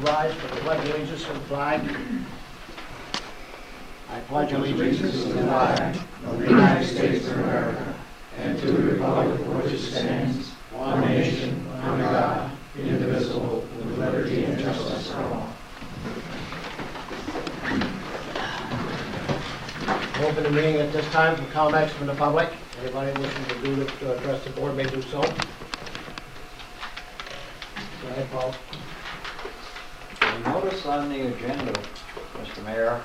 rise for the pledge of allegiance to the flag. I pledge allegiance to the flag of the United States of America and to the republic for which it stands, one nation, under God, indivisible, with liberty and justice for all. Open the meeting at this time for comments from the public. Anybody wishing to address the board may do so. Go ahead, Paul. I notice on the agenda, Mr. Mayor,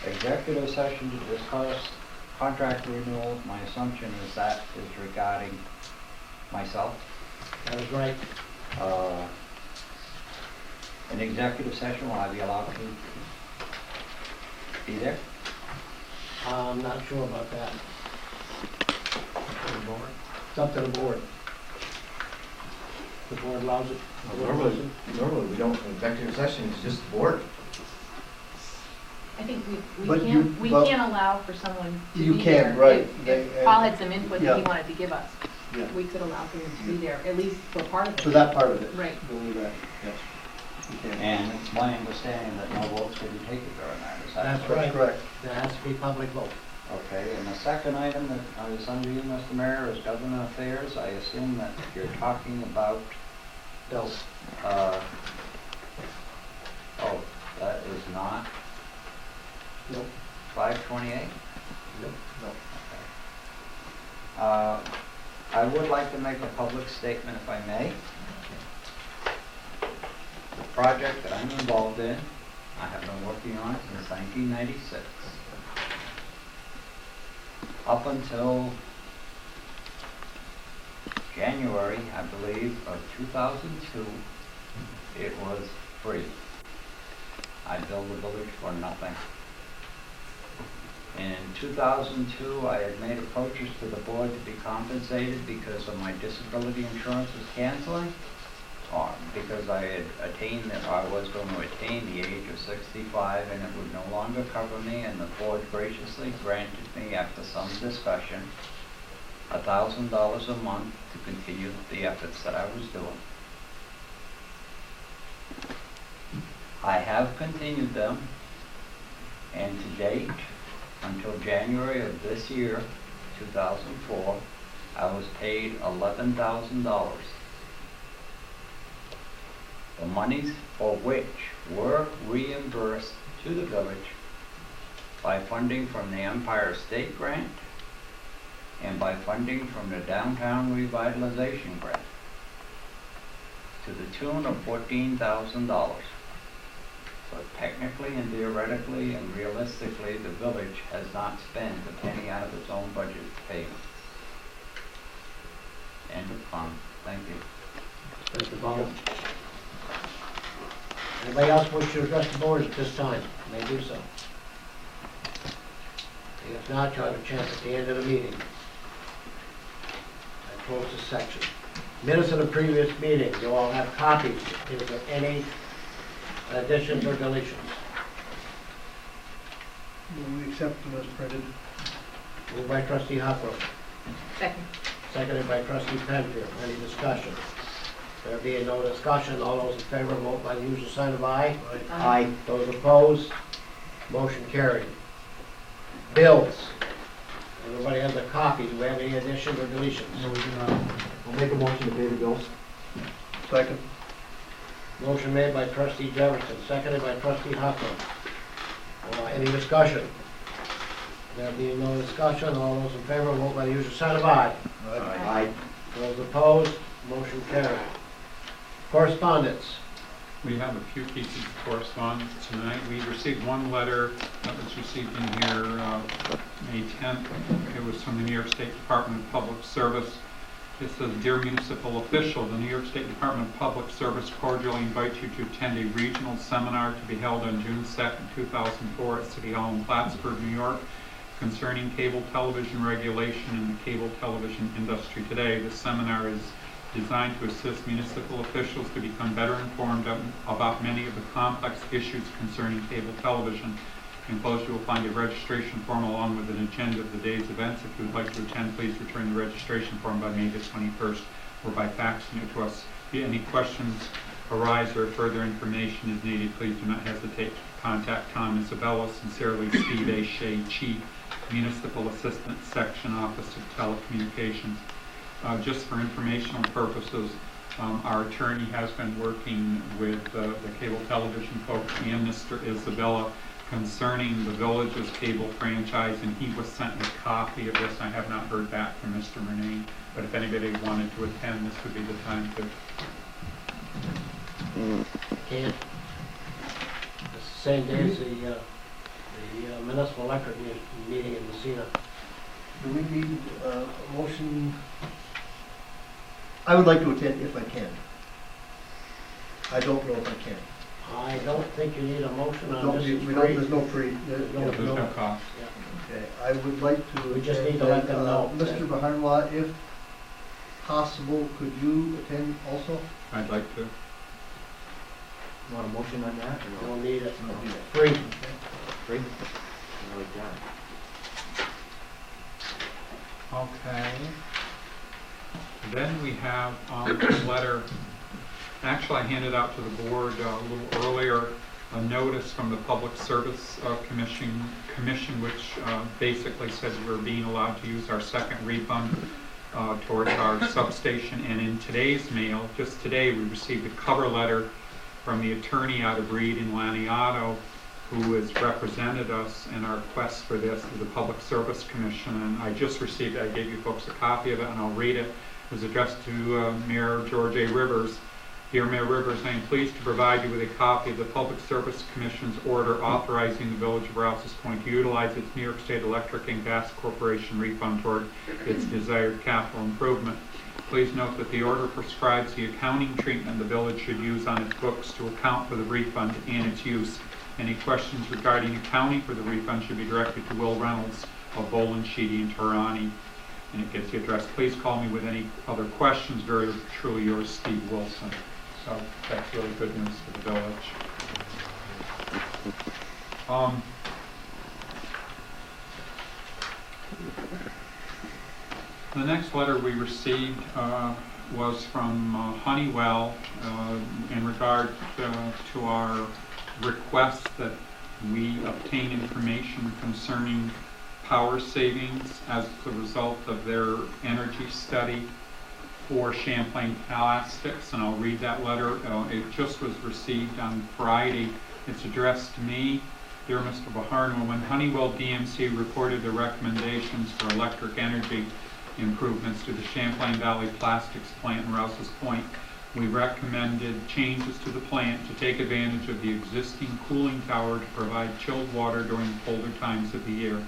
executive session to discuss contract renewal. My assumption is that is regarding myself. That is right. An executive session, will I be allowed to be there? I'm not sure about that. It's up to the board. The board allows it. Normally we don't, executive session, it's just the board. I think But we can't allow for someone to You be can, there. right. If Paul had some input that he Yeah. wanted to give us, Yeah. we could allow for him to be there, at least for part of it. So that part of it. Right. We'll leave that, yes. You can. And it's my understanding that no votes will be taken during that. Is that That's correct? right. Correct. There has to be public vote. Okay, and the second item that is under you, Mr. Mayor, is government affairs. I assume that you're talking about, No. oh, that is not Nope. 528? Nope. No. I would like to make a public statement, if I may. The project that I'm involved in, I have been working on it since 1996. Up until January, I believe, of 2002, it was free. I built the village for nothing. In 2002, I had made approaches to the board to be compensated because of my disability insurance was canceling, or because I had attained that I was going to attain the age of 65 and it would no longer cover me, and the board graciously granted me, after some discussion, $1,000 a month to continue the efforts that I was doing. I have continued them, and to date, until January of this year, 2004, I was paid $11,000. The monies for which were reimbursed to the village by funding from the Empire State Grant and by funding from the Downtown Revitalization Grant to the tune of $14,000. So technically and theoretically and realistically, the village has not spent a penny out of its own budget to pay me. End of fun. Thank you. Mr. Bowman. Anybody else wish to address the board at this time? May do so. If not, you'll have a chance at the end of the meeting. I close this section. Minutes of the previous meeting, you all have copies. Is there any additions or deletions? We accept them as printed. Moved by trustee Huckrow, Second. seconded by trustee Penfield. Any discussion? There being no discussion, all those in favor vote by the usual sign of aye. Aye. Those opposed, motion carried. Bills. Everybody has a copy. Do we have any additions or deletions? No, we do not. I'll make a motion to pay the bills. Second. Motion made by trustee Jefferson, seconded by trustee Huckrow. Any discussion? There being no discussion, all those in favor vote by the usual sign of aye. Aye. Those opposed, motion carried. Correspondence. We have a few pieces of correspondence tonight. We received one letter that was received in here May 10th. It was from the New York State Department of Public Service. It says, "Dear municipal official, the New York State Department of Public Service cordially invites you to attend a regional seminar to be held on June 2nd, 2004 at City Hall in Plattsburgh, New York, concerning cable television regulation and the cable television industry today. This seminar is designed to assist municipal officials to become better informed about many of the complex issues concerning cable television. Enclosed you will find a registration form along with an agenda of the day's events. If you would like to attend, please return the registration form by May the 21st or by faxing it to us. If you have any questions arise or if further information is needed, please do not hesitate to contact Tom Isabella. Sincerely, Steve A. Shea, Chief, Municipal Assistant, Section Office of Telecommunications. Just for informational purposes, our attorney has been working with the cable television folks and Mr. Isabella concerning the village's cable franchise, and he was sent a copy of this. I have not heard back from Mr. Renee, but if anybody wanted to attend, this would be the time to. Can't. It's the same day as the municipal electric meeting in Messina. Do we need a motion? I would like to attend if I can. I don't know if I can. I don't think you need a motion on Don't, this. we It's don't, free. there's no free. There's no cost. Okay, I would like to. We just need to attend, let them know that- Mr. Baharnwah, if possible, could you attend also? I'd like to. You want a motion on that, You or no? don't need it. No. Free. Free? I like that. Okay. Then we have a letter, actually I handed out to the board a little earlier, a notice from the Public Service Commission, which basically says we're being allowed to use our second refund towards our substation. And in today's mail, just today, we received a cover letter from the attorney out of Reed and Laniato, who has represented us in our quest for this to the Public Service Commission. And I just received it. I gave you folks a copy of it, and I'll read it. It was addressed to Mayor George A. Rivers. Dear Mayor Rivers, I am pleased to provide you with a copy of the Public Service Commission's order authorizing the Village of Rouses Point to utilize its New York State Electric and Gas Corporation refund toward its desired capital improvement. Please note that the order prescribes the accounting treatment the village should use on its books to account for the refund and its use. Any questions regarding accounting for the refund should be directed to Will Reynolds of Boland, Sheedy, and Tarani. And it gives the address. Please call me with any other questions. Very truly yours, Steve Wilson. So that's really good news for the village. The next letter we received was from Honeywell in regard to our request that we obtain information concerning power savings as a result of their energy study for Champlain Plastics, and I'll read that letter. It just was received on Friday. It's addressed to me. Dear Mr. Baharnwah, when Honeywell DMC reported the recommendations for electric energy improvements to the Champlain Valley Plastics plant in Rouses Point, we recommended changes to the plant to take advantage of the existing cooling tower to provide chilled water during the colder times of the year.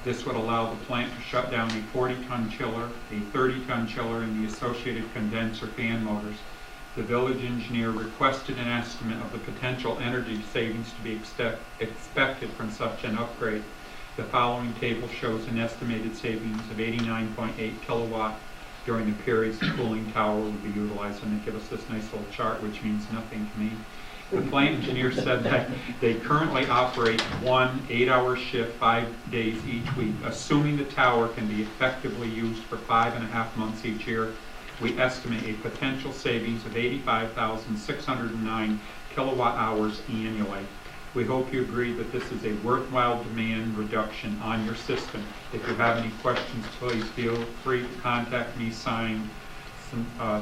This would allow the plant to shut down a 40-ton chiller, a 30-ton chiller, and the associated condenser fan motors. The village engineer requested an estimate of the potential energy savings to be expected from such an upgrade. The following table shows an estimated savings of 89.8 kilowatt during the periods the cooling tower would be utilized, and they give us this nice little chart, which means nothing to me. The plant engineer said that they currently operate one 8-hour shift 5 days each week. Assuming the tower can be effectively used for 5.5 months each year, we estimate a potential savings of 85,609 kilowatt hours annually. We hope you agree that this is a worthwhile demand reduction on your system. If you have any questions, please feel free to contact me. Signed,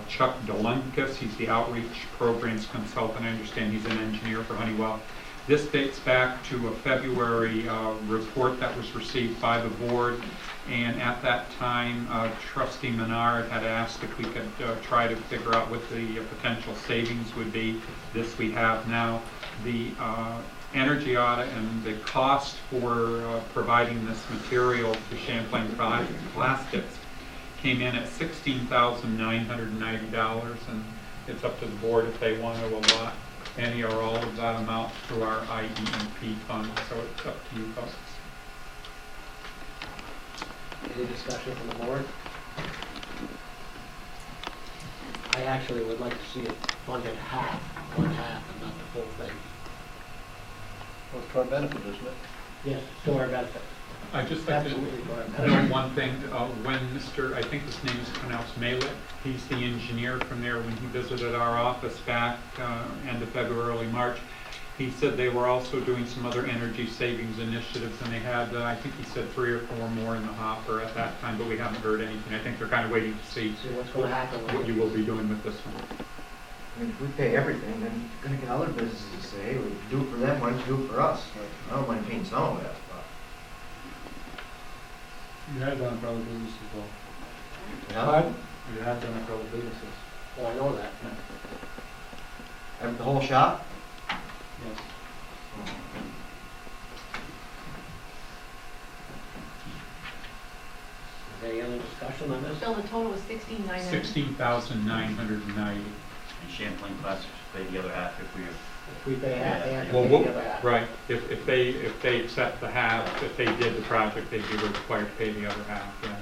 Chuck Delunkus. He's the outreach programs consultant. I understand he's an engineer for Honeywell. This dates back to a February report that was received by the board, and at that time Trustee Menard had asked if we could try to figure out what the potential savings would be. This we have now. The energy audit and the cost for providing this material to Champlain Plastics came in at $16,990, and it's up to the board if they want to allot any or all of that amount through our IEEP fund, so it's up to you folks. Any discussion from the board? I actually would like to see it funded half, one half, and not the full thing. Well, it's to our benefit, isn't it? Yes, to our benefit. I just like to Absolutely, go note ahead. one thing, when Mr., I think his name is pronounced Malek, he's the engineer from there, when he visited our office back end of February, early March, he said they were also doing some other energy savings initiatives, and they had, I think he said 3 or 4 more in the hopper at that time, but we haven't heard anything. I think they're kind of waiting to see See what's gonna happen. what you will be doing with this one. I mean, if we pay everything, then you're gonna get other businesses to say, hey, we do it for them, why don't you do it for us? I don't mind paying some of that, but. You have done it for other businesses though. Pardon? You have done it for other businesses. Well, I know that. The whole shop? Yes. Is there any other discussion on this? Bill, the total was 16,900. 16,990. And Champlain Classics pay the other half if we have. If we pay half, they have to Well, pay the other half. right, if they accept the half, if they did the project, they'd be required to pay the other half, yes.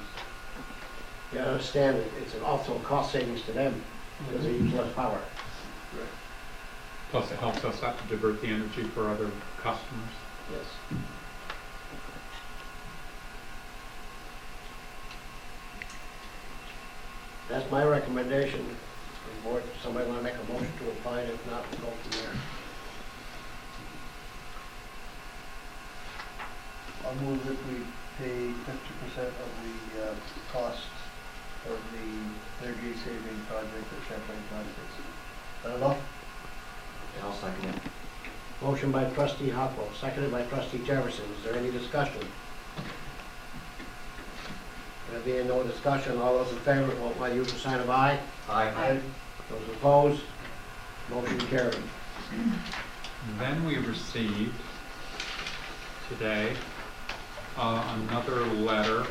You understand, it's also a cost savings to them, because they use less power. Plus, it helps us not to divert the energy for other customers. Yes. That's my recommendation. The board, somebody wanna make a motion to apply it, if not, we'll go from there. I'll move that we pay 50% of the cost of the energy saving project at Champlain Plastics. Is that enough? Yeah, I'll second it. Motion by trustee Huckrow, seconded by trustee Jefferson. Is there any discussion? There being no discussion, all those in favor, vote by usual sign of aye. Aye. Those opposed, motion carried. Then we received today another letter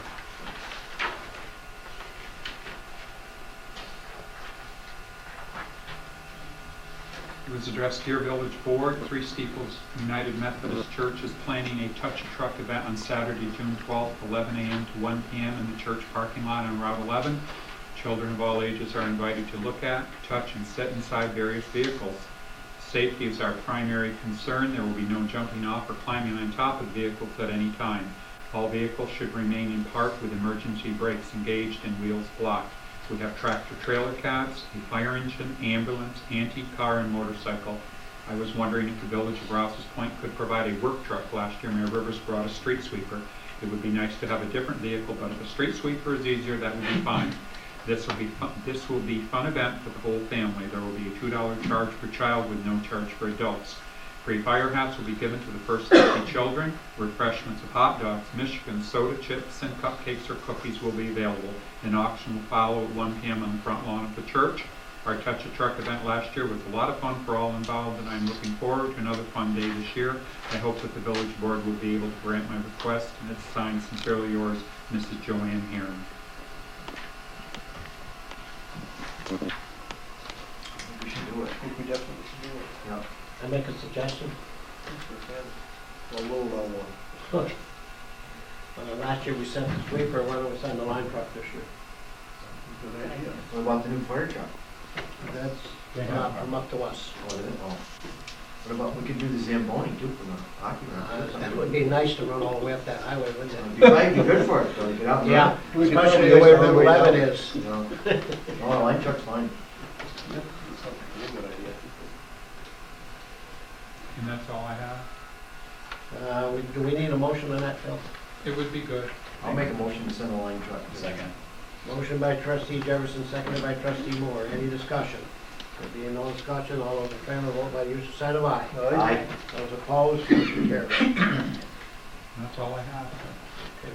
It was addressed, Dear Village Board, Three Steeples United Methodist Church is planning a touch a truck event on Saturday, June 12th, 11 a.m. to 1 p.m. in the church parking lot on Route 11. Children of all ages are invited to look at, touch, and sit inside various vehicles. Safety is our primary concern. There will be no jumping off or climbing on top of vehicles at any time. All vehicles should remain in park with emergency brakes engaged and wheels blocked. We have tractor-trailer cabs, a fire engine, ambulance, antique car, and motorcycle. I was wondering if the Village of Rouses Point could provide a work truck. Last year, Mayor Rivers brought a street sweeper. It would be nice to have a different vehicle, but if a street sweeper is easier, that would be fine. This will be fun event for the whole family. There will be a $2 charge per child with no charge for adults. Free fire hats will be given to the first 50 children. Refreshments of hot dogs, Michigan soda chips, and cupcakes or cookies will be available. An auction will follow at 1 p.m. on the front lawn of the church. Our Touch a Truck event last year was a lot of fun for all involved, and I'm looking forward to another fun day this year. I hope that the village board will be able to grant my request, and it's signed, Sincerely yours, Mrs. Joanne Heron. I think we should do it. I think we definitely should do it. Yeah. I make a suggestion. A low one. Last year we sent the sweeper, why don't we send the line truck this year? Good idea. What about the new fire truck? That's not from up to us. Oh, is it? Oh. What about, we could do the Zamboni too from the hockey rink. That would be nice to run all the way up that highway, wouldn't It'd it? be probably be good for it, though, get out and Yeah, run. especially the way Route 11 down. is. You know. Oh, the line truck's fine. Good idea. And that's all I have. Do we need a motion on that, Phil? It would be good. I'll make a motion to send the line truck. Second. Motion by trustee Jefferson, seconded by trustee Moore. Any discussion? There being no discussion, all those in favor, vote by usual sign of aye. Aye. Those opposed, motion carried. That's all I have.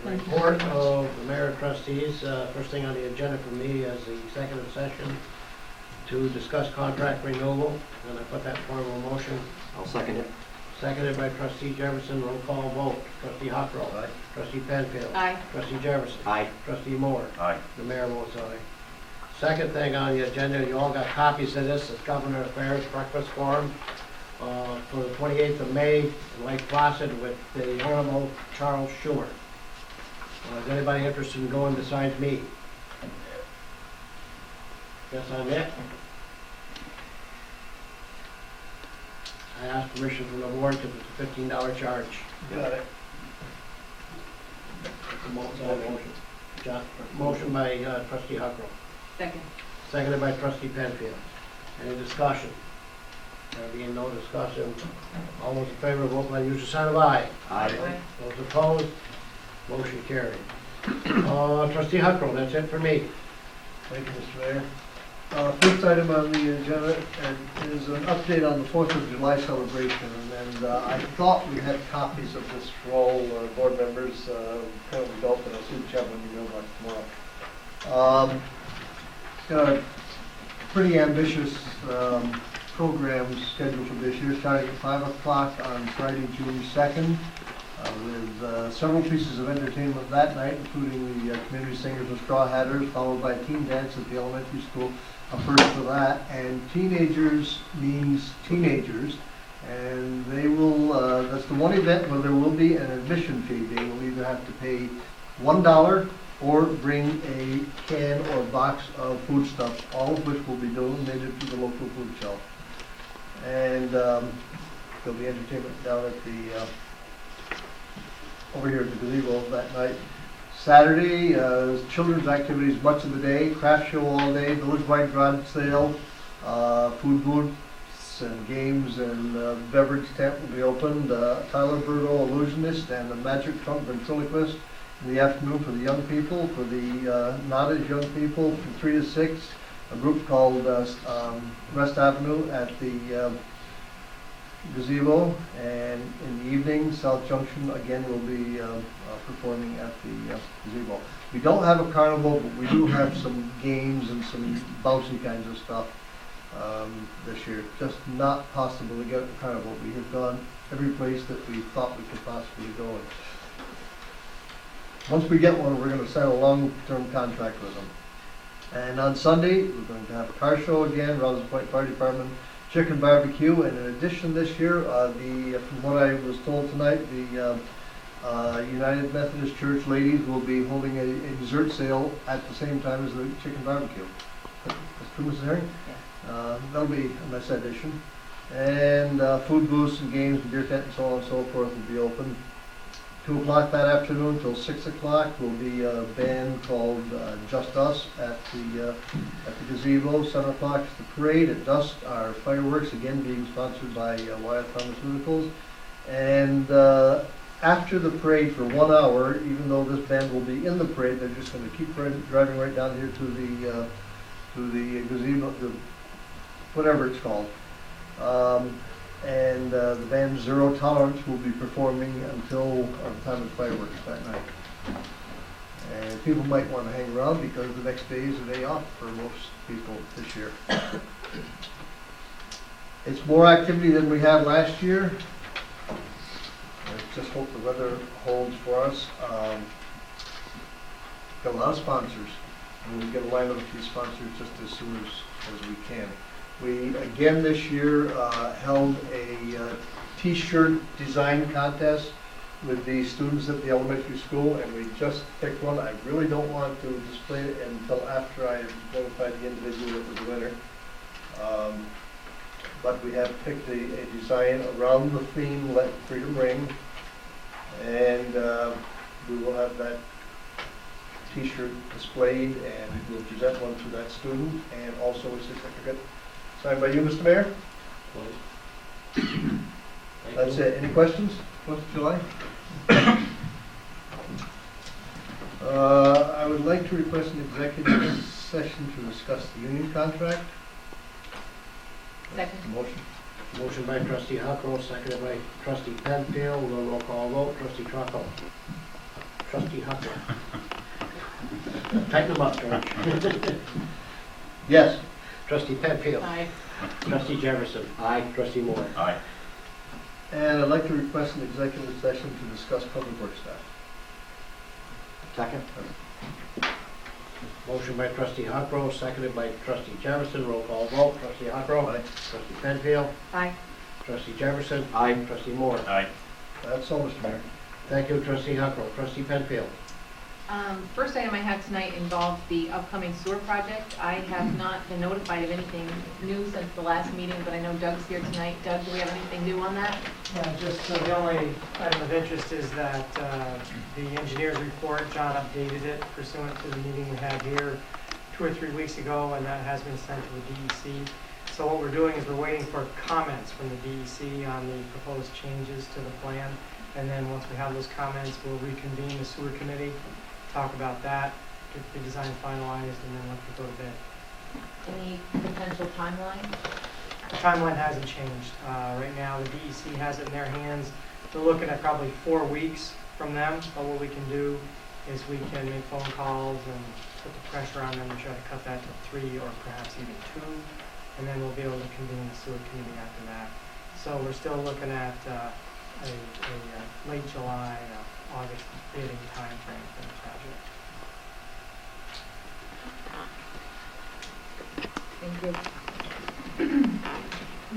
Okay, report of the mayor and trustees. First thing on the agenda for me is the executive session to discuss contract renewal, and I put that in form of a motion. I'll second it. Seconded by trustee Jefferson, roll call vote. Trustee Huckrow. Aye. Trustee Penfield. Aye. Trustee Jefferson. Aye. Trustee Moore. Aye. The mayor votes aye. Second thing on the agenda, you all got copies of this, is Governor Affairs Breakfast Forum for the 28th of May in Lake Placid with the Honorable Charles Schumer. Is anybody interested in going besides me? Guess I'm it. I asked permission from the board because it's a $15 charge. Got it. Motion by trustee Huckrow, Second. seconded by trustee Penfield. Any discussion? There being no discussion, all those in favor, vote by the usual sign of aye. Aye. Those opposed, motion carried. Trustee Huckrow, that's it for me. Thank you, Mr. Mayor. First item on the agenda is an update on the 4th of July celebration. And I thought we had copies of this for all board members. Kind of adult, but I'll see which one you know about tomorrow. Got a pretty ambitious program scheduled for this year, starting at 5 o'clock on Friday, June 2nd, with several pieces of entertainment that night, including the community singers and Straw Hatters, followed by a teen dance at the elementary school, a first for that. And teenagers means teenagers, and they will, that's the one event where there will be an admission fee. They will either have to pay $1 or bring a can or box of foodstuffs, all of which will be donated to the local food shelf. And there'll be entertainment down at the, over here at the gazebo that night. Saturday, children's activities much of the day, craft show all day, village-wide garage sale, food booths and games, and beverage tent will be opened. Tyler Burdo, illusionist, and the magic trunk ventriloquist in the afternoon for the young people. For the not as young people, from 3 to 6, a group called West Avenue at the gazebo, and in the evening, South Junction again will be performing at the gazebo. We don't have a carnival, but we do have some games and some bouncy kinds of stuff this year. Just not possible to get a carnival. We have gone every place that we thought we could possibly go. And once we get one, we're going to sign a long-term contract with them. And on Sunday, we're going to have a car show again, Rouses Point Fire Department, chicken barbecue, and in addition this year, from what I was told tonight, the United Methodist Church ladies will be holding a dessert sale at the same time as the chicken barbecue. That's true, Mrs. Herring? Yes. That'll be a nice addition. And food booths and games and beer tent and so on and so forth will be open. 2 o'clock that afternoon till 6 o'clock will be a band called Just Us at the gazebo. 7 o'clock is the parade. At dusk are fireworks, again being sponsored by Wyatt Pharmaceuticals. And after the parade for 1 hour, even though this band will be in the parade, they're just going to keep driving right down here to the gazebo, whatever it's called. And the band Zero Tolerance will be performing until the time of fireworks that night. And people might want to hang around because the next day is a day off for most people this year. It's more activity than we had last year. I just hope the weather holds for us. Got a lot of sponsors, and we'll get a line up with these sponsors just as soon as we can. We, again this year, held a t-shirt design contest with the students at the elementary school, and we just picked one. I really don't want to display it until after I notify the individual that was the winner. But we have picked a design around the theme, Let Freedom Ring, and we will have that t-shirt displayed, and we'll present one to that student, and also a certificate signed by you, Mr. Mayor. That's it. Any questions? 4th of July? I would like to request an executive session to discuss the union contract. Second. Motion by trustee Huckrow, seconded by trustee Penfield. Roll call vote. Trustee Trucco. Trustee Huckrow. Tighten them up, George. Yes. Trustee Penfield. Aye. Trustee Jefferson. Aye. Trustee Moore. Aye. And I'd like to request an executive session to discuss public works staff. Second? Motion by trustee Huckrow, seconded by trustee Jefferson. Roll call vote. Trustee Huckrow. Aye. Trustee Penfield. Aye. Trustee Jefferson. Aye. Trustee Moore. Aye. That's all, Mr. Mayor. Thank you, trustee Huckrow. Trustee Penfield. First item I have tonight involves the upcoming sewer project. I have not been notified of anything new since the last meeting, but I know Doug's here tonight. Doug, do we have anything new on that? Yeah, just the only item of interest is that the engineer's report, John updated it pursuant to the meeting we had here 2 or 3 weeks ago, and that has been sent to the DEC. So what we're doing is we're waiting for comments from the DEC on the proposed changes to the plan. And then once we have those comments, we'll reconvene the sewer committee, talk about that, get the design finalized, and then let it go to bid. Any potential timeline? The timeline hasn't changed. Right now, the DEC has it in their hands. We're looking at probably 4 weeks from them, but what we can do is we can make phone calls and put the pressure on them to try to cut that to 3 or perhaps even 2, and then we'll be able to convene the sewer committee after that. So we're still looking at a late July, August bidding timeframe for the project. Thank you.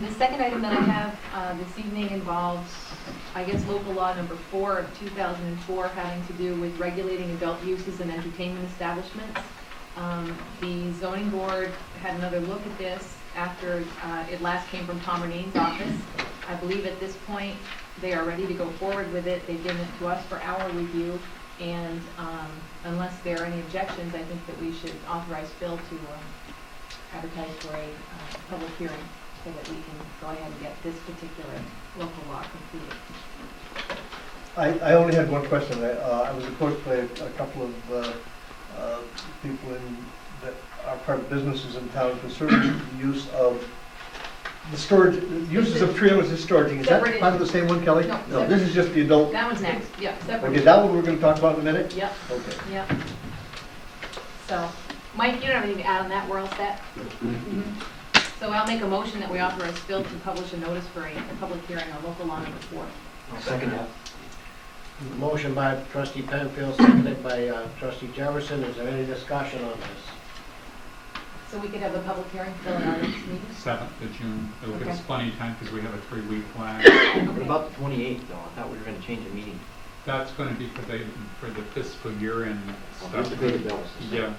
The second item that I have this evening involves, I guess, local law number 4 of 2004 having to do with regulating adult uses and entertainment establishments. The zoning board had another look at this after it last came from Tom Reneen's office. I believe at this point they are ready to go forward with it. They've given it to us for our review, and unless there are any objections, I think that we should authorize Phil to advertise for a public hearing so that we can go ahead and get this particular local law completed. I only had one question. I was approached by a couple of people that are part of businesses in town concerning the use of the storage, uses of trailers as storage. Is that Separated. part of the same one, Kelly? No, This is just the adult. That one's next, yep, separate. Okay, that one we're going to talk about in a minute? Yep, Okay. yep. So, Mike, you don't have anything to add on that, we're all set? Mhm. So I'll make a motion that we authorize Phil to publish a notice for a public hearing on local law number 4. I'll second that. Motion by trustee Penfield, seconded by trustee Jefferson. Is there any discussion on this? So we could have the public hearing, Phil, in our next meeting? 7th of June. It'll give us Okay. plenty of time because we have a 3-week lag. What about the 28th, though? I thought we were going to change the meeting. That's going to be for the fiscal year and Just stuff. to pay the bills. Yeah,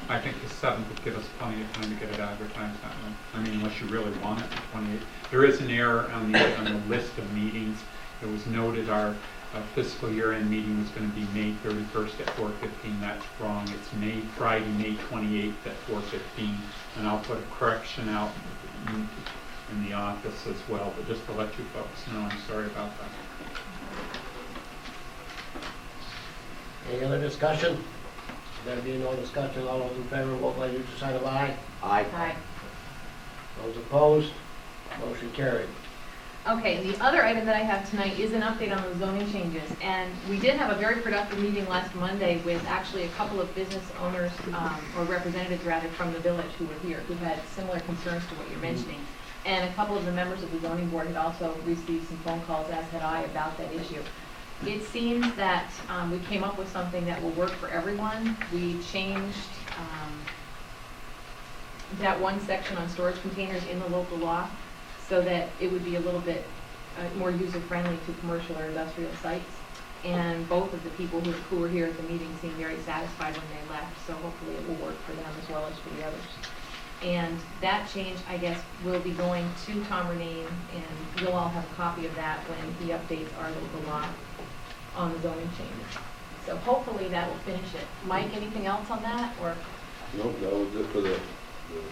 I think the 7th would give us plenty of time to get it advertised that way. I mean, unless you really want it, the 28th. There is an error on the list of meetings. It was noted our fiscal year-end meeting was going to be May 31st at 4:15. That's wrong. It's Friday, May 28th at 4:15. And I'll put a correction out in the office as well, but just to let you folks know, I'm sorry about that. Any other discussion? There being no discussion, all those in favor, vote by usual sign of aye. Aye. Aye. Those opposed, motion carried. Okay, the other item that I have tonight is an update on the zoning changes. And we did have a very productive meeting last Monday with actually a couple of business owners, or representatives rather, from the village who were here, who had similar concerns to what you're mentioning. And a couple of the members of the zoning board had also received some phone calls, as had I, about that issue. It seems that we came up with something that will work for everyone. We changed that one section on storage containers in the local law so that it would be a little bit more user-friendly to commercial or industrial sites. And both of the people who were here at the meeting seemed very satisfied when they left, so hopefully it will work for them as well as for the others. And that change, I guess, will be going to Tom Reneen, and you'll all have a copy of that when he updates our local law on the zoning changes. So hopefully that will finish it. Mike, anything else on that, or? Nope, that was it for the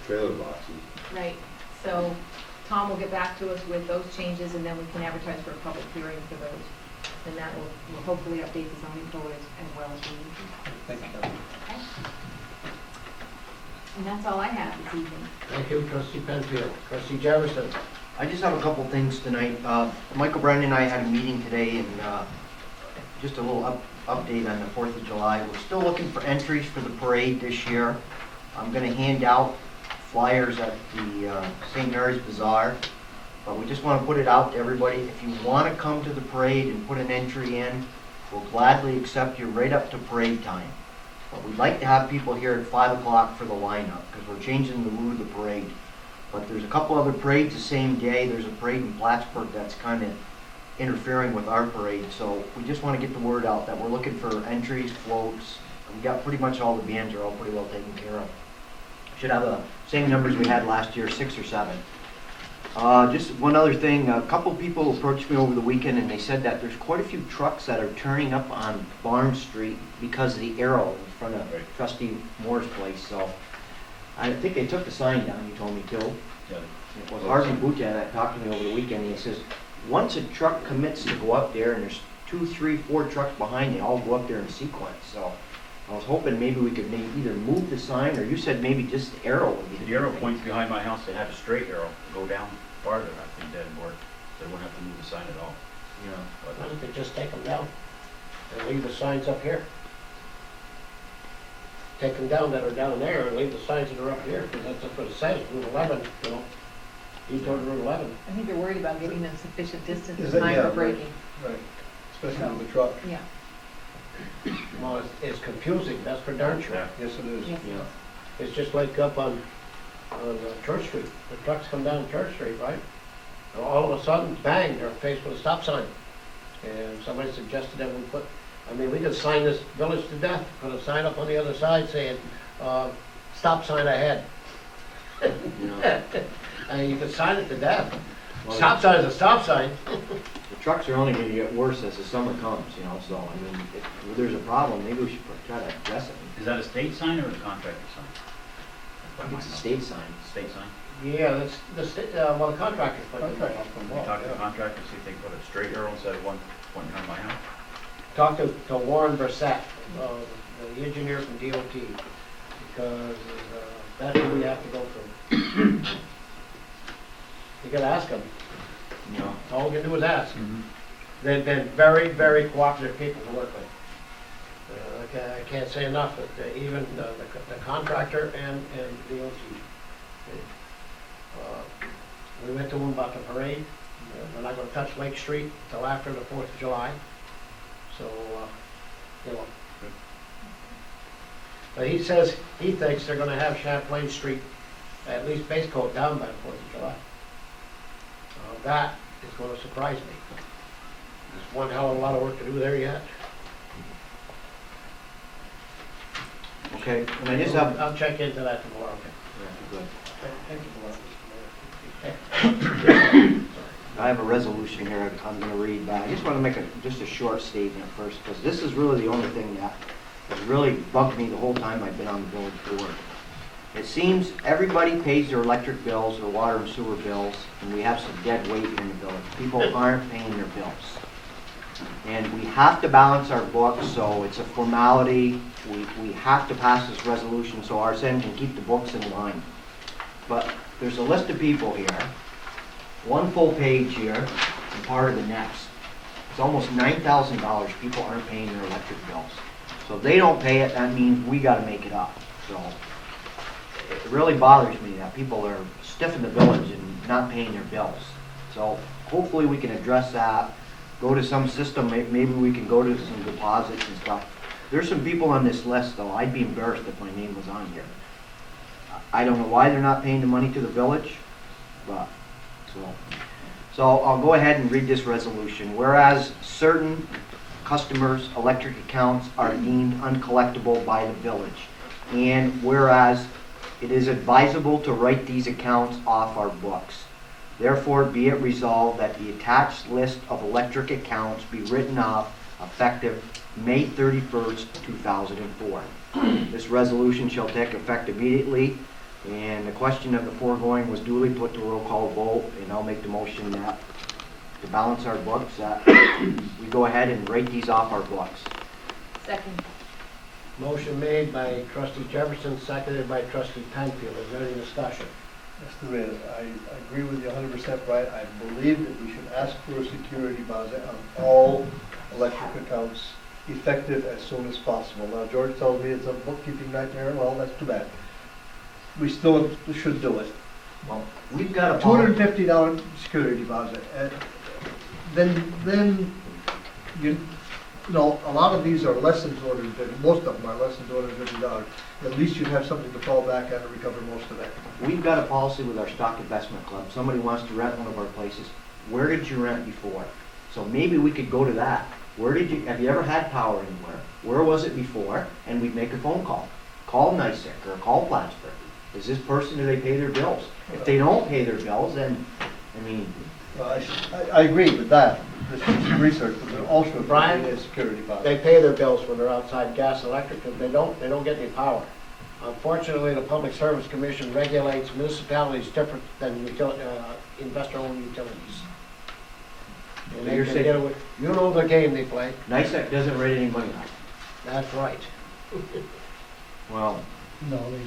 trailer boxes. Right, so Tom will get back to us with those changes, and then we can advertise for a public hearing for those. And that will hopefully update the zoning code as well as we need to. Thank you. Okay? And that's all I have this evening. Thank you, trustee Penfield. Trustee Jefferson. I just have a couple things tonight. Michael Brennan and I had a meeting today, and just a little update on the 4th of July. We're still looking for entries for the parade this year. I'm going to hand out flyers at the St. Mary's Bazaar, but we just want to put it out to everybody. If you want to come to the parade and put an entry in, we'll gladly accept you right up to parade time. But we'd like to have people here at 5 o'clock for the lineup, because we're changing the route of the parade. But there's a couple other parades the same day. There's a parade in Plattsburgh that's kind of interfering with our parade, so we just want to get the word out that we're looking for entries, floats, we got pretty much all the bands are all pretty well taken care of. Should have the same numbers we had last year, 6 or 7. Just one other thing, a couple people approached me over the weekend and they said that there's quite a few trucks that are turning up on Barn Street because of the arrow in front of Trustee Moore's place, so I think they took the sign down, you told me too. Yeah. Well, Harvey Boutin that talked to me over the weekend, and he says, once a truck commits to go up there and there's 2, 3, 4 trucks behind, they all go up there in sequence, so I was hoping maybe we could either move the sign, or you said maybe just the arrow would be. The arrow points behind my house, they have a straight arrow, go down farther, I think that'd work. They wouldn't have to move the sign at all. Yeah. Why don't they just take them down and leave the signs up here? Take them down that are down there and leave the signs that are up here, because that's what it says, Route 11, you know. Detour to Route 11. I think they're worried about giving them sufficient distance Is and that- time yeah, for right. braking. Right, especially with the truck. Yeah. Well, it's confusing, that's for darn sure. Yeah. Yes, it is. Yes. Yeah. It's just like up on Church Street. The trucks come down Church Street, right? And all of a sudden, bang, they're faced with a stop sign. And somebody suggested that we we could sign this village to death, put a sign up on the other side saying, stop sign ahead. Yeah. And you could sign it to death. Well, Stop sign is a stop sign. The trucks are only gonna get worse as the summer comes, you know, so, I mean, if there's a problem, maybe we should try to address it. Is that a state sign or a contractor sign? It's a state sign. State sign? Yeah, that's the the contractor's putting it up. Can you talk to the contractor, see if they can put a straight arrow instead of one pointing behind my house? Talk to Warren Brissett, the engineer from DOT, because that's where we have to go through. You gotta ask them. You know, All we can do is ask. They've been very, very cooperative people to work with. I can't say enough, that even the contractor and DOT. We went to them about the parade. We're not gonna touch Lake Street until after the 4th of July. So, you know. But he says, he thinks they're gonna have Champlain Street at least base coat down by the 4th of July. That is gonna surprise me. There's one hell of a lot of work to do there yet. okay, and I just have, I'll check into that tomorrow. yeah, good. Thank you for that, I have a resolution here I'm going to read, but I just want to make just a short statement first, because this is really the only thing that has really bugged me the whole time I've been on the village board. It seems everybody pays their electric bills, their water and sewer bills, and we have some dead weight in the village. People aren't paying their bills. And we have to balance our books, so it's a formality. We have to pass this resolution so our Sen can keep the books in line. But there's a list of people here, one full page here, and part of the next. It's almost $9,000 people aren't paying their electric bills. So if they don't pay it, that means we gotta make it up. So it really bothers me that people are stiff in the village and not paying their bills. So hopefully we can address that, go to some system, maybe we can go to some deposits and stuff. There's some people on this list though, I'd be embarrassed if my name was on here. I don't know why they're not paying the money to the village, but, so I'll go ahead and read this resolution. Whereas certain customers' electric accounts are deemed uncollectible by the village, and whereas it is advisable to write these accounts off our books. Therefore, be it resolved that the attached list of electric accounts be written off effective May 31st, 2004. This resolution shall take effect immediately, and the question of the foregoing was duly put to roll call vote, and I'll make the motion that to balance our books, that we go ahead and write these off our books. Second. Motion made by trustee Jefferson, seconded by trustee Penfield. Is there any discussion? Yes, there is. I agree with you 100% right. I believe that we should ask for a security deposit on all electric accounts effective as soon as possible. Now, George tells me it's a bookkeeping nightmare. Well, that's too bad. We still should do it. Well, we've got a policy. $250 security deposit. Then you know, a lot of these are less than $250. Most of them are less than $250. At least you'd have something to fall back on to recover most of that. We've got a policy with our stock investment club. Somebody wants to rent one of our places. Where did you rent before? So maybe we could go to that have you ever had power anywhere? Where was it before? And we'd make a phone call. Call NICEC or call Plattsburgh. Is this person, do they pay their bills? If they don't pay their bills, then, I mean, I agree with that. This is research, but also Brian? a security box. They pay their bills when they're outside gas, electric, if they don't get any power. Unfortunately, the Public Service Commission regulates municipalities different than investor-owned utilities. And they You're can saying- get away, you know the game they play. NICEC doesn't write any money out. That's right. Well, No, they do.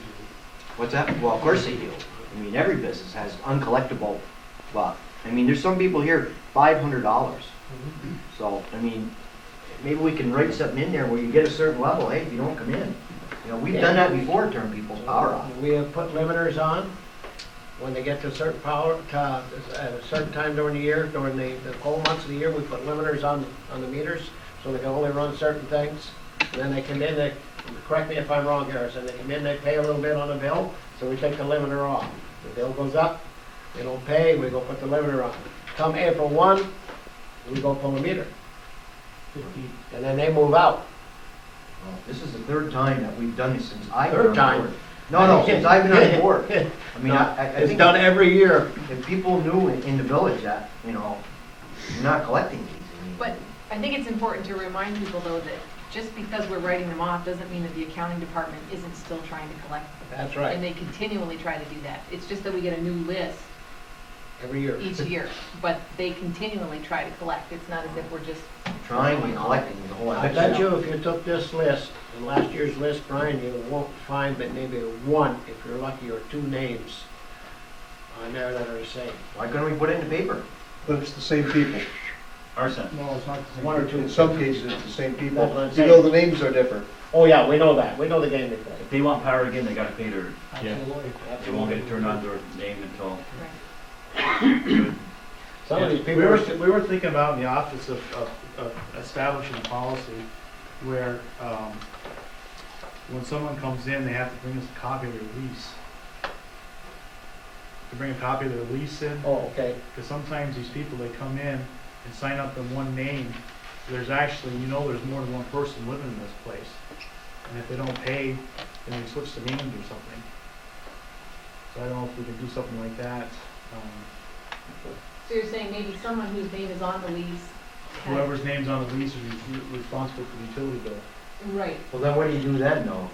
what's that? Well, of course they do. I mean, every business has uncollectible, well, I mean, there's some people here, $500. So, I mean, maybe we can write something in there where you get a certain level, hey, if you don't come in. You know, we've done that before, turn people's power off. We have put limiters on when they get to a certain power, at a certain time during the year, during the cold months of the year, we put limiters on the meters, so they can only run certain things. And then they come in, correct me if I'm wrong, Harrison, they come in, they pay a little bit on the bill, so we take the limiter off. The bill goes up, they don't pay, we go put the limiter on. Come April 1, we go pull the meter. And then they move out. Well, this is the third time that we've done this since I've been Third on time? board. No, since I've been on board. I mean, I It's think done every year. if people knew in the village that, you know, you're not collecting these. I mean, But I think it's important to remind people, though, that just because we're writing them off doesn't mean that the accounting department isn't still trying to collect them. That's right, And they continually try to do that. It's just that we get a new list every year. each year, but they continually try to collect. It's not as if we're just, Trying and collecting the whole. I bet you if you took this list, and last year's list, Brian, you won't find but maybe one, if you're lucky, or two names on there that are the same. Why couldn't we put it in the paper? But it's the same people. Arson. No, it's not the same. One or two. In some cases, it's the same people. That's what I'm You saying. know, the names are different. Oh, yeah, we know that. We know the game they play. If they want power again, they gotta pay their, Absolutely. they won't get turned on their name until. Some of these We people were, are, we were thinking about in the office of establishing a policy where, when someone comes in, they have to bring us a copy of their lease. To bring a copy of their lease in, oh, okay. because sometimes these people, they come in and sign up in one name. There's actually, there's more than one person living in this place. And if they don't pay, then they switch the names or something. So I don't know if we can do something like that. so you're saying maybe someone whose name is on the lease. had- Whoever's name's on the lease is responsible for the utility bill. Right. Well, then what do you do then, though?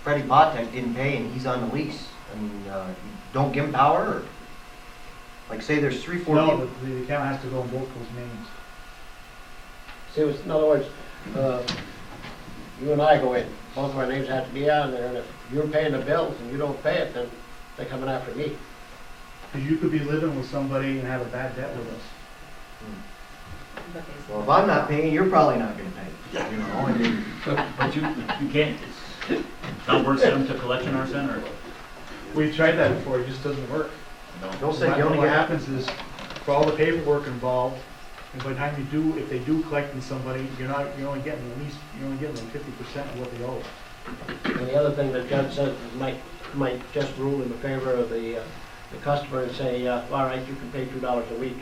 Freddie Potek didn't pay and he's on the lease. I mean, you don't give him power, or? Like, say there's 3, 4 No, people. the account has to go in both those names. See, in other words, you and I go in, both of our names have to be on there, and if you're paying the bills and you don't pay it, then they're coming after me. Because you could be living with somebody and have a bad debt with us. But they- Well, if I'm not paying, you're probably not gonna pay, you know, I mean, But you can't, it's not worth sending to collection, Arson, or? We've tried that before, it just doesn't work. No. don't say you only What get. happens is, for all the paperwork involved, and by the time you do, if they do collect on somebody, you're only getting at least, you're only getting like 50% of what they owe. And the other thing that Judge said might just rule in the favor of the customer and say, all right, you can pay $2 a week.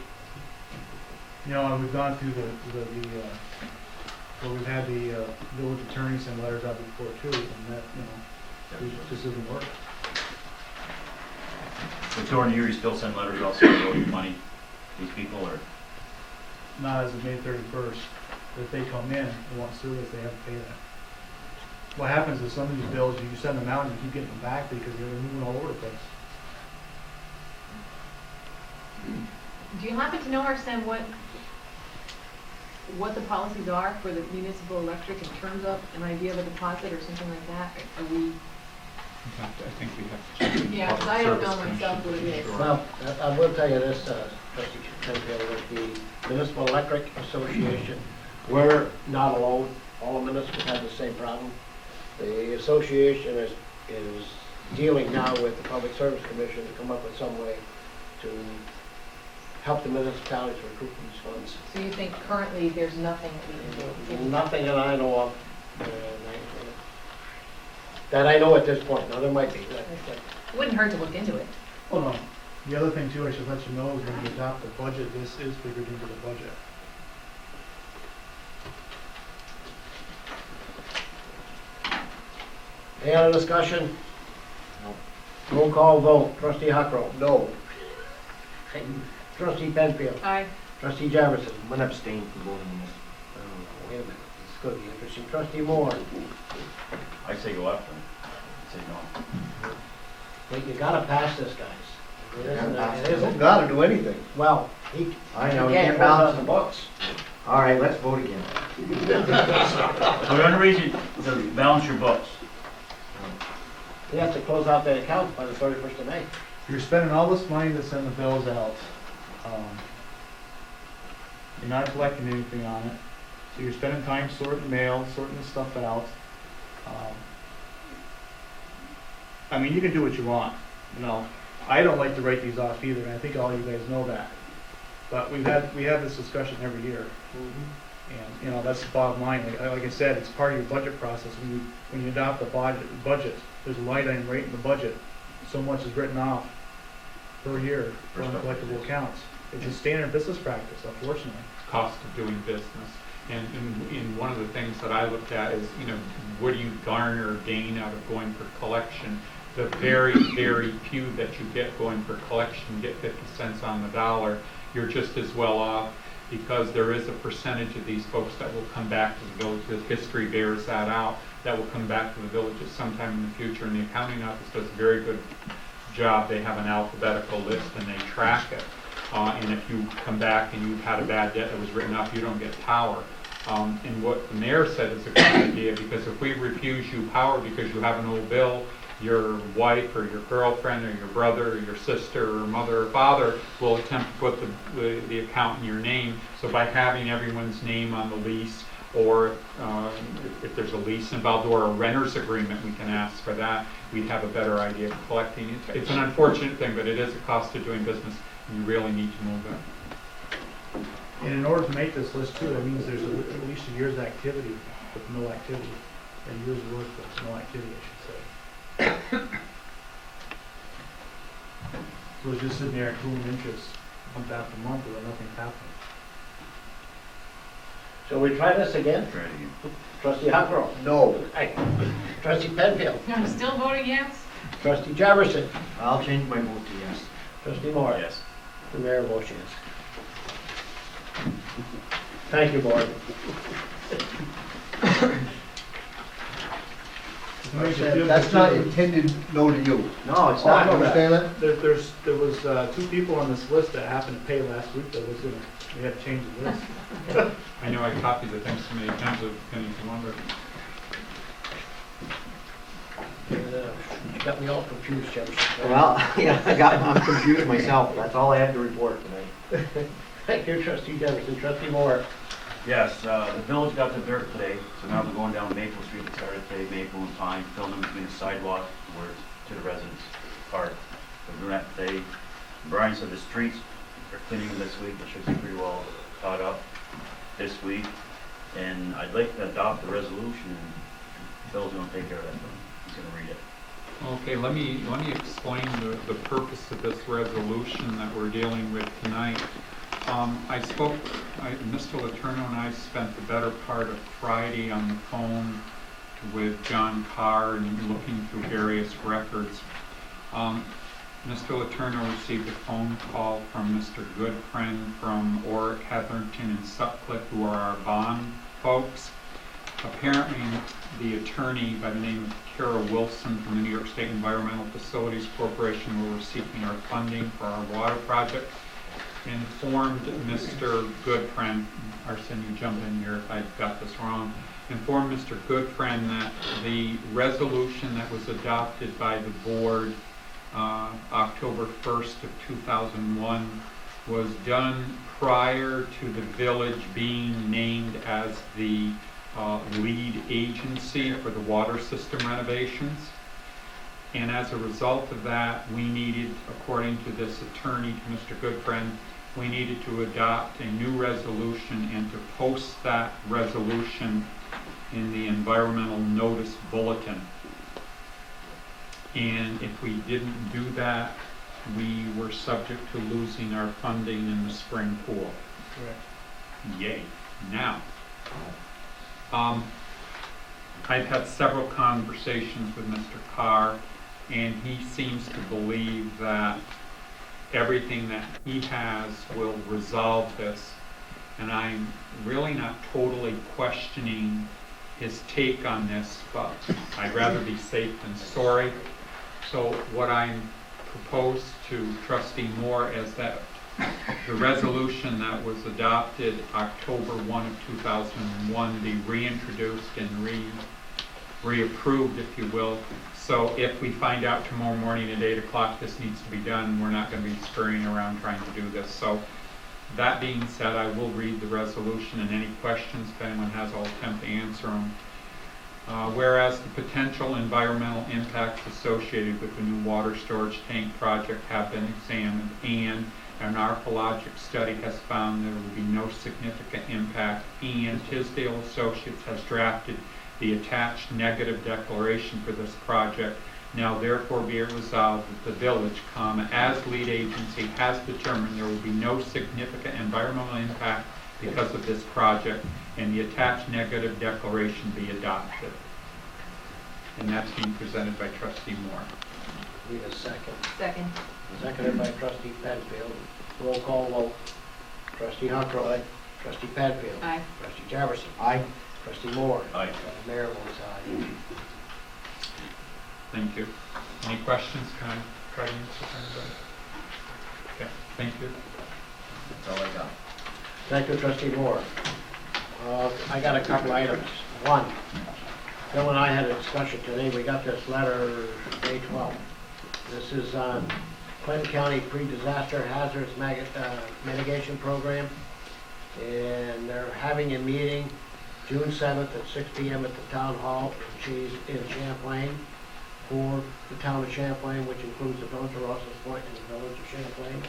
And we've gone through where we've had the village attorney send letters out before too, and that, it just doesn't work. But during the year, you still send letters out saying you owe you money, these people, or? Not as of May 31st. If they come in and want service, they have to pay that. What happens is some of these bills, you send them out and you keep getting them back because they're moving all over the place. Do you happen to know, Arsene, what the policies are for the municipal electric in terms of an idea of a deposit or something like that? Are we, I think we have to check. with the yeah, because I Public don't know Service myself what Commission it to is. be sure. Well, I will tell you this, Trustee Penfield, with the Municipal Electric Association, we're not alone. All the municipals have the same problem. The association is dealing now with the Public Service Commission to come up with some way to help the municipalities recoup these funds. So you think currently there's nothing that we can do? Nothing that I know of, that I know at this point. Now, there might be, but It wouldn't hurt to look into it. Hold on. The other thing too, I should let you know, is when you adopt the budget, this is figured into the budget. Any other discussion? No. Roll call vote. Trustee Huckrow. No. Trustee Penfield. Aye. Trustee Jefferson. I'm gonna abstain from voting on this. Oh, wait a minute, this is gonna be interesting. Trustee Moore. I say go after them. I say no. Wait, you gotta pass this, guys. It isn't, it You don't isn't, gotta do anything. well, he I know, you can't can't hold on balance the them. books. All right, let's vote again. So the only reason to balance your books. You have to close out that account by the 31st of May. You're spending all this money to send the bills out. You're not collecting anything on it. So you're spending time sorting mail, sorting this stuff out. I mean, you can do what you want, you know. I don't like to write these off either, and I think all you guys know that. But we have this discussion every year. And, you know, that's the bottom line. Like I said, it's part of your budget process. When you adopt the budget, there's a line item right in the budget. So much is written off per year for uncollectible accounts. It's a standard business practice, unfortunately. Cost of doing business. And one of the things that I looked at is, you know, what do you garner or gain out of going for collection? The very, very few that you get going for collection get 50 cents on the dollar. You're just as well off, because there is a percentage of these folks that will come back to the village. The history bears that out, that will come back to the village at some time in the future. And the accounting office does a very good job. They have an alphabetical list and they track it. And if you come back and you've had a bad debt that was written off, you don't get power. And what the mayor said is a good idea, because if we refuse you power because you have an old bill, your wife or your girlfriend or your brother or your sister or mother or father will attempt to put the account in your name. So by having everyone's name on the lease, or if there's a lease involved or a renter's agreement, we can ask for that. We'd have a better idea of collecting. It's an unfortunate thing, but it is a cost of doing business, and you really need to move it. And in order to make this list too, that means there's at least a year's activity with no activity, a year's worth with no activity, I should say. So it's just sitting there accruing interest month after month without nothing happening. Shall we try this again? Try it again. Trustee Huckrow. No. Aye. Trustee Penfield. I'm still voting yes? Trustee Jefferson. I'll change my vote to yes. Trustee Moore. Yes. The mayor votes yes. Thank you, board. That's not intended no to you. No, it's Oh, I not. understand that. There was two people on this list that happened to pay last week that was gonna, we had to change the list. I know I copied the things so many times, I've been wondering. You got me all confused, Jefferson. Well, yeah, I'm confused myself. That's all I have to report tonight. Thank you, Trustee Jefferson. Trustee Moore. Yes, the village got the dirt today, so now they're going down Maple Street. They started today, Maple and Pine, filling in between the sidewalk where it's to the residents' park. They're doing that today. Brian said the streets are cleaning this week. It should be pretty well caught up this week. And I'd like to adopt the resolution. Phil's gonna take care of that for me. He's gonna read it. Okay, let me explain the purpose of this resolution that we're dealing with tonight. Mr. Letourneau and I spent the better part of Friday on the phone with John Carr and looking through various records. Mr. Letourneau received a phone call from Mr. Goodfriend from Oric, Heatherton, and Sutcliffe, who are our bond folks. Apparently, the attorney by the name of Kara Wilson from the New York State Environmental Facilities Corporation, where we're seeking our funding for our water project, informed Mr. Goodfriend, Arsen, you jump in here if I got this wrong, informed Mr. Goodfriend that the resolution that was adopted by the board October 1st of 2001 was done prior to the village being named as the lead agency for the water system renovations. And as a result of that, we needed, according to this attorney, to Mr. Goodfriend, we needed to adopt a new resolution and to post that resolution in the environmental notice bulletin. And if we didn't do that, we were subject to losing our funding in the spring pool. Correct. Yay. Now, I've had several conversations with Mr. Carr, and he seems to believe that everything that he has will resolve this. And I'm really not totally questioning his take on this, but I'd rather be safe than sorry. So what I'm proposed to Trustee Moore is that the resolution that was adopted October 1 of 2001 be reintroduced and reapproved, if you will. So if we find out tomorrow morning at 8 o'clock this needs to be done, we're not going to be scurrying around trying to do this. So that being said, I will read the resolution, and any questions, if anyone has, I'll attempt to answer them. Whereas the potential environmental impacts associated with the new water storage tank project have been examined, and an archaeologic study has found there will be no significant impact, and Tisdale Associates has drafted the attached negative declaration for this project. Now therefore be it resolved that the village, as lead agency, has determined there will be no significant environmental impact because of this project, and the attached negative declaration be adopted. And that's being presented by Trustee Moore. Need a second. Second. Seconded by Trustee Penfield. Roll call vote. Trustee Huckrow. Trustee Penfield. Aye. Trustee Jefferson. Aye. Trustee Moore. Aye. Mayor votes aye. Thank you. Any questions? Can I try to answer for anybody? Okay, thank you. That's all I got. Thank you, Trustee Moore. I got a couple items. One, Bill and I had a discussion today. We got this letter May 12th. This is on Clinton County Pre-Disaster Hazards Mitigation Program. And they're having a meeting June 7th at 6 p.m. at the Town Hall in Champlain for the town of Champlain, which includes the village of Rouses Point and the village of Champlain.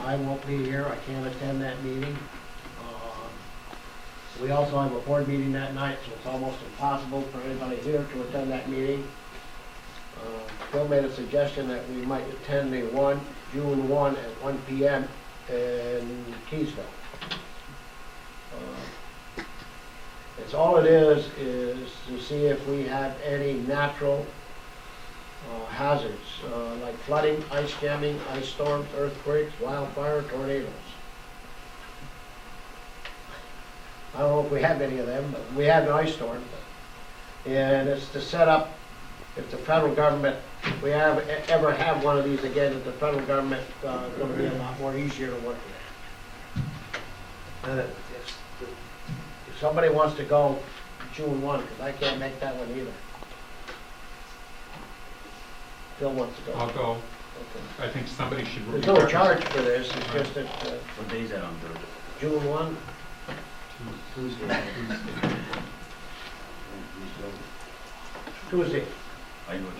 I won't be here. I can't attend that meeting. We also have a board meeting that night, so it's almost impossible for anybody here to attend that meeting. Bill made a suggestion that we might attend the June 1 at 1 p.m. in Keysville. It's all it is to see if we have any natural hazards, like flooding, ice jamming, ice storms, earthquakes, wildfire, tornadoes. I don't know if we have any of them, but we had an ice storm. And it's to set up, if the federal government, if we ever have one of these again, that the federal government is going to be a lot more easier to work with. If somebody wants to go June 1, because I can't make that one either. Phil wants to go. I'll go. Okay. I think somebody should. There's no charge for this, it's just that What day is that on, George? June 1, Tuesday. Tuesday. I know what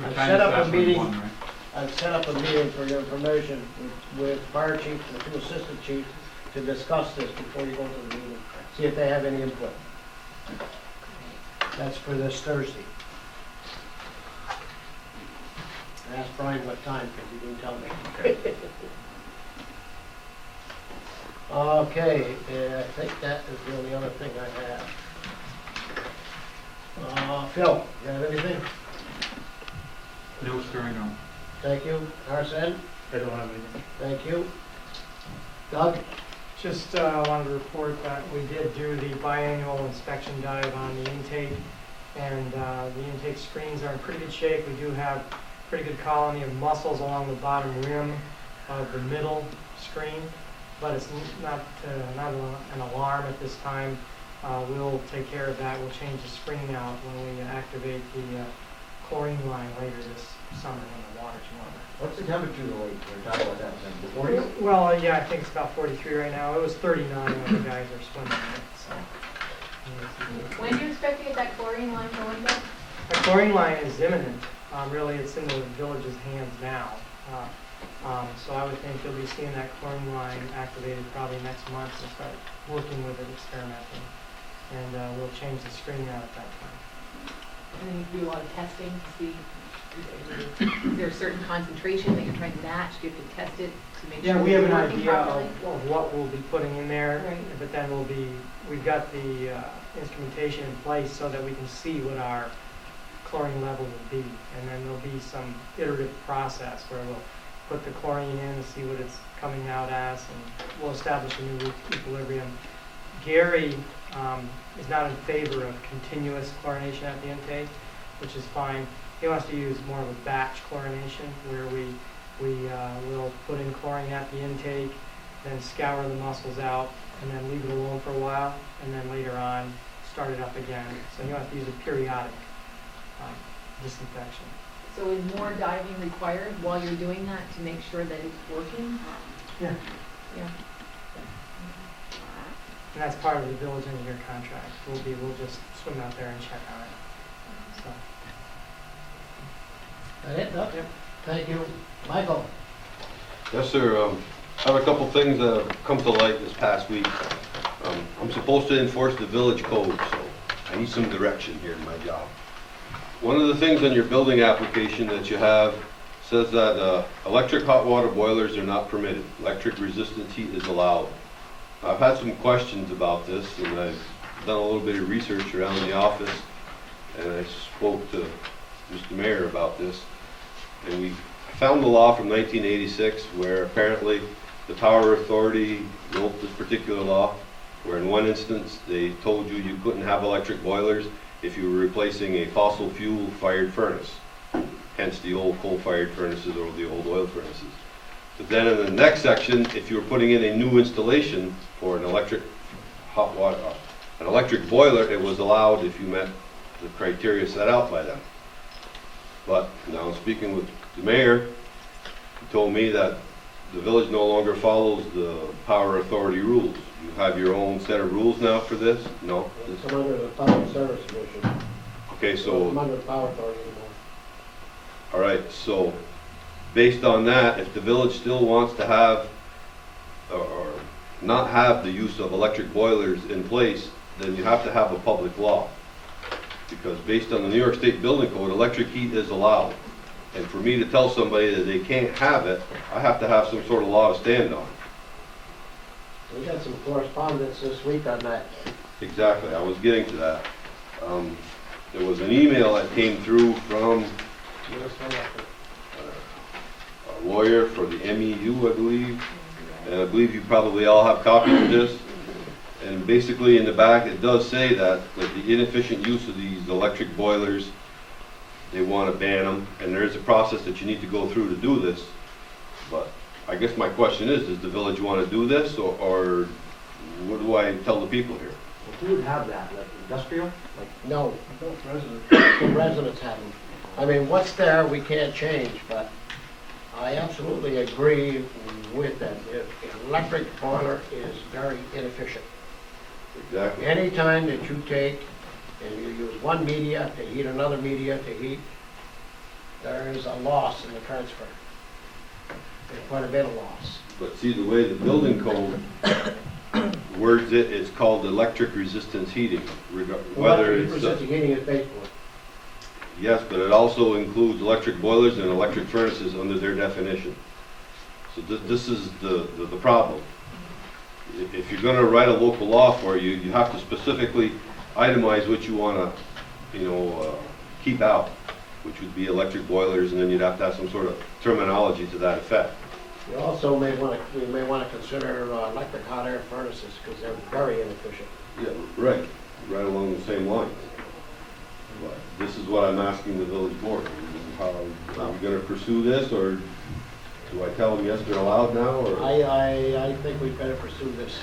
you're I've Time set is up that a meeting. one, right? I've set up a meeting for your information with fire chief and the two assistant chiefs to discuss this before you go to the meeting. See if they have any input. That's for this Thursday. I asked Brian what time because he didn't tell me. Okay. Okay, I think that is the only other thing I have. Phil, you have anything? No, sir, I don't. Thank you. Arsen, I don't have anything. thank you. Doug? Just wanted to report that we did do the biannual inspection dive on the intake, and the intake screens are in pretty good shape. We do have pretty good colony of mussels along the bottom rim of the middle screen, but it's not an alarm at this time. We'll take care of that. We'll change the screen out when we activate the chlorine line later this summer when the water's warmer. What's the temperature of the lake? We're talking about that then. 40? Well, yeah, I think it's about 43 right now. It was 39 when the guys are swimming in it, so. When do you expect to get that chlorine line going back? The chlorine line is imminent. Really, it's in the village's hands now. So I would think you'll be seeing that chlorine line activated probably next month and start working with it, experimenting. And we'll change the screen out at that time. And then you can do a lot of testing to see, is there a certain concentration that you're trying to match? Do you have to test it to make sure Yeah, we have it's an working idea properly? of what we'll be putting in there, Right. but then we've got the instrumentation in place so that we can see what our chlorine level will be. And then there'll be some iterative process where we'll put the chlorine in and see what it's coming out as, and we'll establish a new equilibrium. Gary is not in favor of continuous chlorination at the intake, which is fine. He wants to use more of a batch chlorination where we will put in chlorine at the intake, then scour the mussels out, and then leave it alone for a while, and then later on start it up again. So he wants to use a periodic disinfection. So is more diving required while you're doing that to make sure that it's working? Yeah. Yeah. And that's part of the village engineer contract. We'll just swim out there and check on it. So. That it, Doug? Yep. Thank you. Michael? Yes, sir. I have a couple things that have come to light this past week. I'm supposed to enforce the village code, so I need some direction here in my job. One of the things on your building application that you have says that electric hot water boilers are not permitted. Electric resistant heat is allowed. I've had some questions about this, and I've done a little bit of research around the office, and I spoke to Mr. Mayor about this, and we found the law from 1986 where apparently the Power Authority wrote this particular law, where in one instance they told you you couldn't have electric boilers if you were replacing a fossil fuel fired furnace, hence the old coal-fired furnaces or the old oil furnaces. But then in the next section, if you were putting in a new installation for an electric hot water, an electric boiler, it was allowed if you met the criteria set out by them. But now speaking with the mayor, he told me that the village no longer follows the Power Authority rules. You have your own set of rules now for this? No? It's under the Public Service Commission. Okay, It's so, under the Power Authority anymore. all right, so based on that, if the village still wants to have or not have the use of electric boilers in place, then you have to have a public law. Because based on the New York State Building Code, electric heat is allowed. And for me to tell somebody that they can't have it, I have to have some sort of law to stand on. We got some correspondence this week on that. Exactly, I was getting to that. There was an email that came through from a lawyer for the MEU, I believe. And I believe you probably all have copies of this. And basically in the back, it does say that the inefficient use of these electric boilers, they want to ban them. And there is a process that you need to go through to do this. But I guess my question is, does the village want to do this, or what do I tell the people here? Well, who would have that, like industrial? Like, No, Both residents. the residents have them. I mean, what's there, we can't change, but I absolutely agree with that. The electric boiler is very inefficient. Exactly. Anytime that you take and you use one media to heat another media to heat, there is a loss in the transfer. There's quite a bit of loss. But see, the way the building code words it, it's called electric resistance heating. Whether it's, Resistant heating is basically. yes, but it also includes electric boilers and electric furnaces under their definition. So this is the problem. If you're gonna write a local law for you, you have to specifically itemize what you wanna, keep out, which would be electric boilers, and then you'd have to have some sort of terminology to that effect. We also we may want to consider electric hot air furnaces because they're very inefficient. Yeah, right along the same lines. But this is what I'm asking the village board. Are we gonna pursue this, or do I tell them yes, they're allowed now, or? I think we'd better pursue this.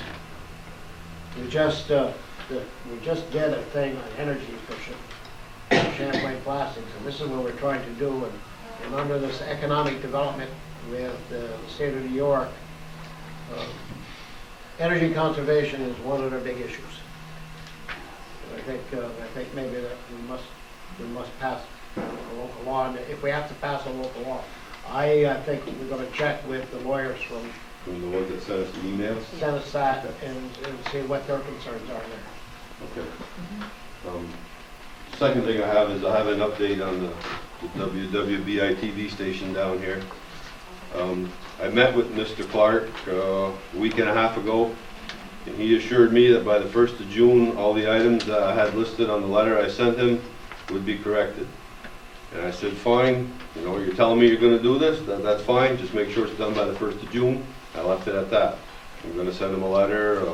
We just did a thing on energy efficient Champlain plastics, and this is what we're trying to do. And under this economic development with the state of New York, energy conservation is one of their big issues. And I think maybe that we must pass a local law, and if we have to pass a local law, I think we're going to check with the lawyers from From the ones that sent us the emails? Senate and see what their concerns are there. Okay. Second thing I have is I have an update on the WWBI TV station down here. I met with Mr. Clark a week and a half ago, And he assured me that by the 1st of June, all the items that I had listed on the letter I sent him would be corrected. And I said, fine, you know, you're telling me you're gonna do this, that's fine, just make sure it's done by the 1st of June. I left it at that. I'm gonna send him a letter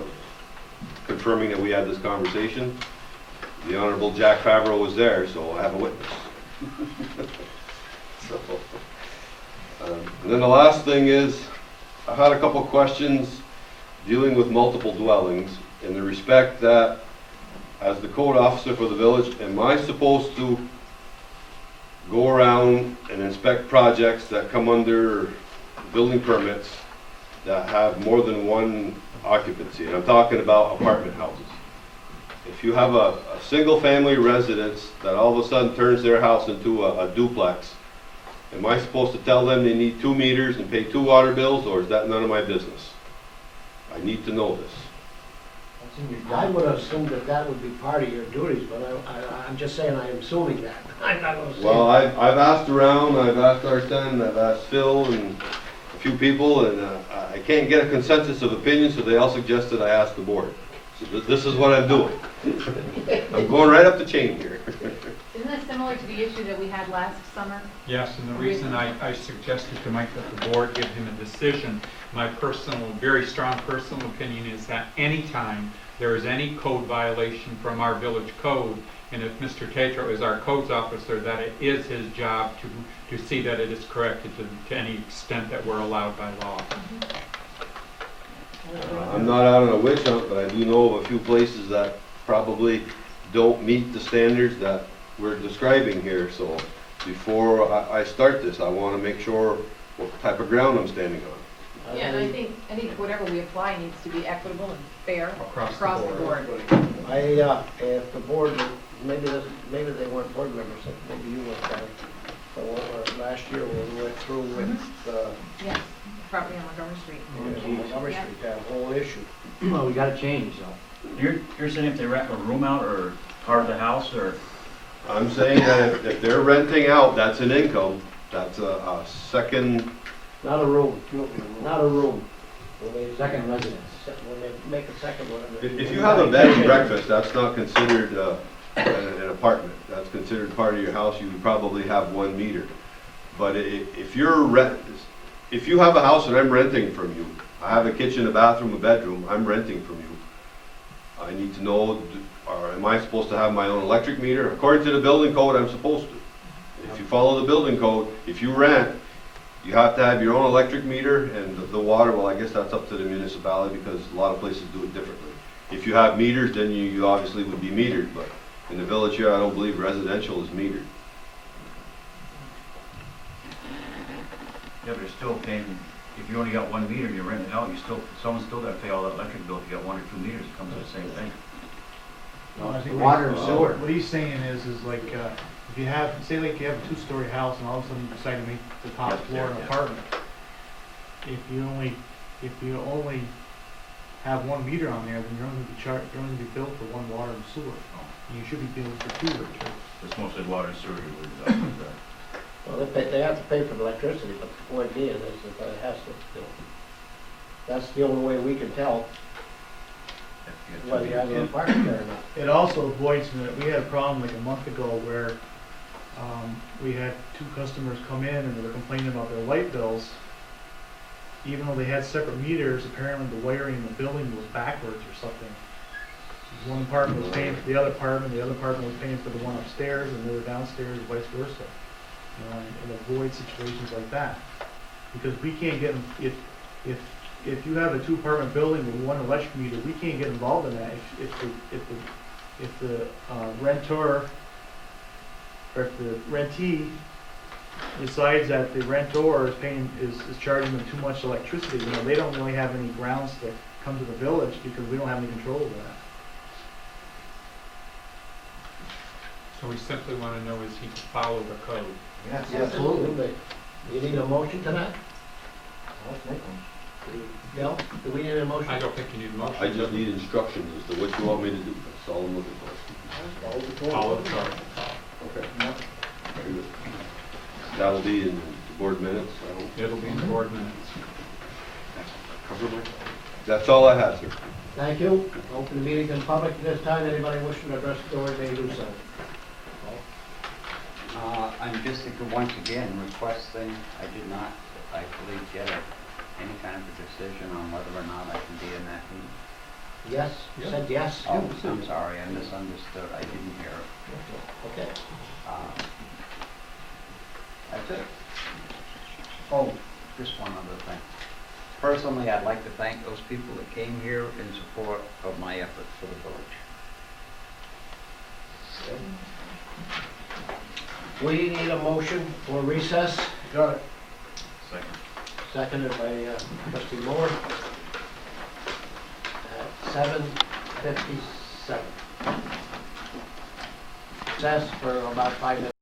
confirming that we had this conversation. The Honorable Jack Favreau was there, so I have a witness. So, and then the last thing is, I had a couple questions dealing with multiple dwellings in the respect that, as the code officer for the village, am I supposed to go around and inspect projects that come under building permits that have more than one occupancy? And I'm talking about apartment houses. If you have a single-family residence that all of a sudden turns their house into a duplex, am I supposed to tell them they need 2 meters and pay 2 water bills, or is that none of my business? I need to know this. I would assume that that would be part of your duties, but I'm just saying I'm assuming that. I'm not gonna say. Well, I've asked around, I've asked Arsen, I've asked Phil and a few people, and I can't get a consensus of opinion, so they all suggested I ask the board. So this is what I'm doing. I'm going right up the chain here. Isn't that similar to the issue that we had last summer? Yes, and the reason I suggested to Mike that the board give him a decision, my personal, very strong personal opinion is that anytime there is any code violation from our village code, and if Mr. Tatro is our codes officer, that it is his job to see that it is corrected to any extent that we're allowed by law. I'm not out on a witch hunt, but I do know of a few places that probably don't meet the standards that we're describing here. So before I start this, I want to make sure what type of ground I'm standing on. Yeah, and I think whatever we apply needs to be equitable and fair Across the the board. If the board, maybe they weren't board members, maybe you went down. But last year when we went through with, Yes, property on Montgomery Street. Montgomery Street, that whole issue. Well, we gotta change, though. You're saying if they rent a room out or part of the house, or? I'm saying that if they're renting out, that's an income. That's a second. Not a room, not a room. Second residence. When they make a second one. If you have a bed and breakfast, that's not considered an apartment. That's considered part of your house. You would probably have 1 meter. But if you have a house and I'm renting from you, I have a kitchen, a bathroom, a bedroom, I'm renting from you. I need to know, or am I supposed to have my own electric meter? According to the building code, I'm supposed to. If you follow the building code, if you rent, you have to have your own electric meter, and the water, well, I guess that's up to the municipality because a lot of places do it differently. If you have meters, then you obviously would be metered, but in the village here, I don't believe residential is metered. Yeah, but you're still paying, if you only got 1 meter and you're renting it out, someone's still gotta pay all that electric bill if you got 1 or 2 meters, it comes to the same thing. No, I think Water and sewer. What he's saying is like, if you have, say like you have a 2-story house and all of a sudden you decide to make the top floor an apartment. If you only have 1 meter on there, then you're only going to be billed for 1 water and sewer. And you should be billed for 2, Richard. It's mostly water and sewer. Well, they have to pay for the electricity, but the point being is that it has to, that's the only way we can tell whether you have an apartment there or not. It also avoids, we had a problem like a month ago where we had 2 customers come in and they were complaining about their light bills. Even though they had separate meters, apparently the wiring in the building was backwards or something. One apartment was paying for the other apartment was paying for the one upstairs, and they were downstairs, vice versa. You know, and avoid situations like that. Because we can't get, if you have a 2-apartment building with 1 electric meter, we can't get involved in that. If the renter, or if the rentee decides that the rentor is charging them too much electricity, you know, they don't really have any grounds to come to the village because we don't have any control over that. So we simply want to know is he to follow the code. Yes, absolutely. You need a motion to that? Bill, do we need a motion? I don't think you need a motion. I just need instructions as to what you want me to do. That's all I'm looking for. Follow the code. Okay. Very good. That'll be in the board minutes. It'll be in the board minutes. Cover my. That's all I have, sir. Thank you. Open the meeting to the public at this time. Anybody wishing to address the board may do so. I'm just once again requesting, I did not, I believe, get any kind of a decision on whether or not I can be in that meeting. Yes, you said yes. Oh, I'm sorry, I misunderstood, I didn't hear it. Okay. That's it. Oh, just one other thing. Personally, I'd like to thank those people that came here in support of my efforts for the village. We need a motion for recess. Got it. Second. Seconded by trustee Moore at 7:57. Recess for about 5 minutes.